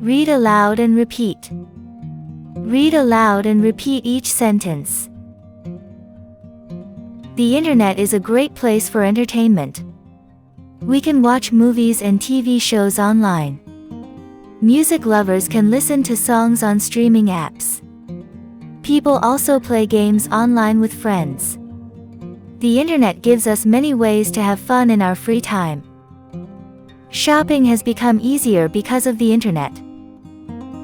Read aloud and repeat. Read aloud and repeat each sentence. The internet is a great place for entertainment. We can watch movies and TV shows online. Music lovers can listen to songs on streaming apps. People also play games online with friends. The internet gives us many ways to have fun in our free time. Shopping has become easier because of the internet.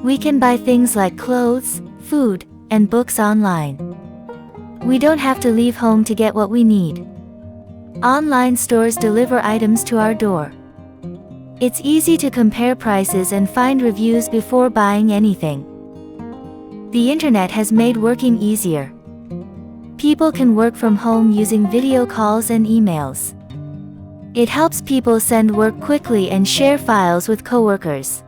We can buy things like clothes, food, and books online. We don't have to leave home to get what we need. Online stores deliver items to our door. It's easy to compare prices and find reviews before buying anything. The internet has made working easier. People can work from home using video calls and emails. It helps people send work quickly and share files with coworkers.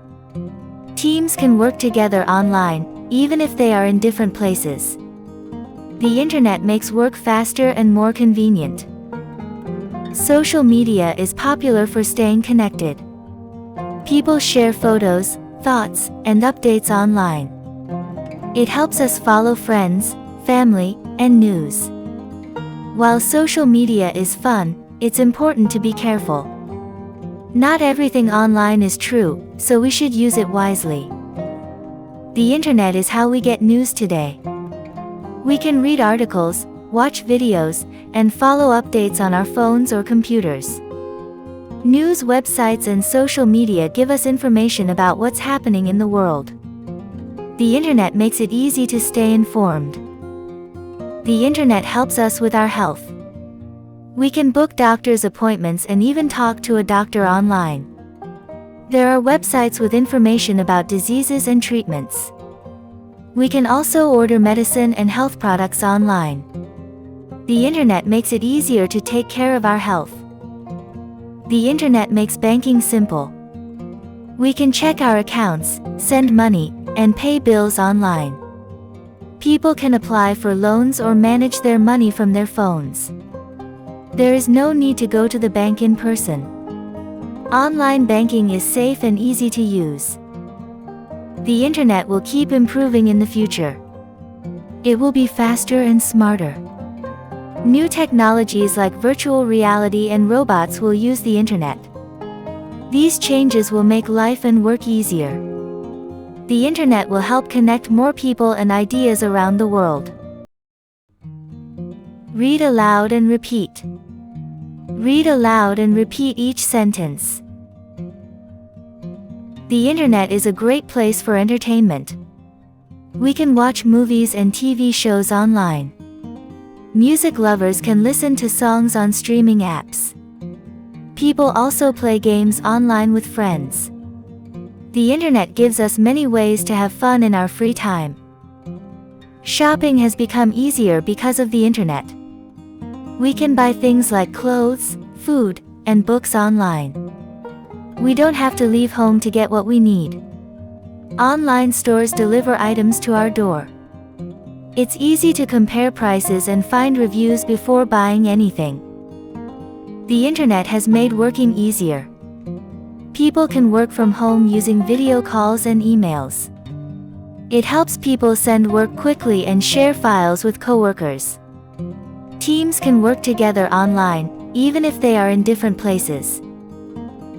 Teams can work together online, even if they are in different places. The internet makes work faster and more convenient. Social media is popular for staying connected. People share photos, thoughts, and updates online. It helps us follow friends, family, and news. While social media is fun, it's important to be careful. Not everything online is true, so we should use it wisely. The internet is how we get news today. We can read articles, watch videos, and follow updates on our phones or computers. News websites and social media give us information about what's happening in the world. The internet makes it easy to stay informed. The internet helps us with our health. We can book doctor's appointments and even talk to a doctor online. There are websites with information about diseases and treatments. We can also order medicine and health products online. The internet makes it easier to take care of our health. The internet makes banking simple. We can check our accounts, send money, and pay bills online. People can apply for loans or manage their money from their phones. There is no need to go to the bank in person. Online banking is safe and easy to use. The internet will keep improving in the future. It will be faster and smarter. New technologies like virtual reality and robots will use the internet. These changes will make life and work easier. The internet will help connect more people and ideas around the world. Read aloud and repeat. Read aloud and repeat each sentence. The internet is a great place for entertainment. We can watch movies and TV shows online. Music lovers can listen to songs on streaming apps. People also play games online with friends. The internet gives us many ways to have fun in our free time. Shopping has become easier because of the internet. We can buy things like clothes, food, and books online. We don't have to leave home to get what we need. Online stores deliver items to our door. It's easy to compare prices and find reviews before buying anything. The internet has made working easier. People can work from home using video calls and emails. It helps people send work quickly and share files with coworkers. Teams can work together online, even if they are in different places.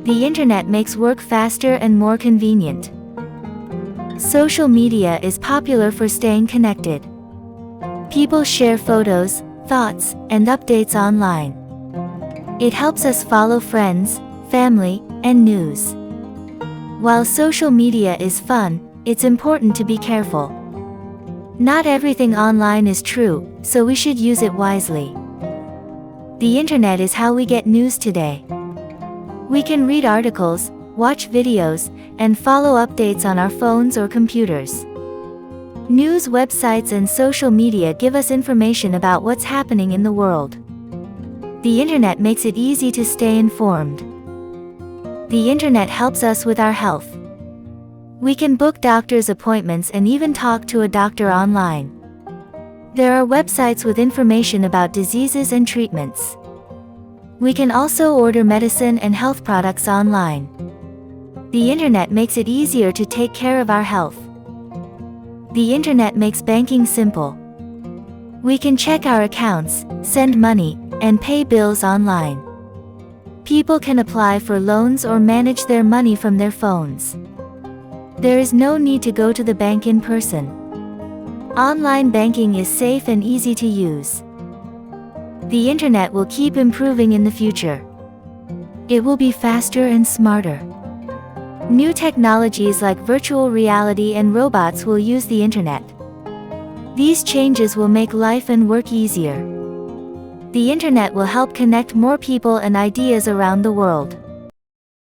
The internet makes work faster and more convenient. Social media is popular for staying connected. People share photos, thoughts, and updates online. It helps us follow friends, family, and news. While social media is fun, it's important to be careful. Not everything online is true, so we should use it wisely. The internet is how we get news today. We can read articles, watch videos, and follow updates on our phones or computers. News websites and social media give us information about what's happening in the world. The internet makes it easy to stay informed. The internet helps us with our health. We can book doctor's appointments and even talk to a doctor online. There are websites with information about diseases and treatments. We can also order medicine and health products online. The internet makes it easier to take care of our health. The internet makes banking simple. We can check our accounts, send money, and pay bills online. People can apply for loans or manage their money from their phones. There is no need to go to the bank in person. Online banking is safe and easy to use. The internet will keep improving in the future. It will be faster and smarter. New technologies like virtual reality and robots will use the internet. These changes will make life and work easier. The internet will help connect more people and ideas around the world.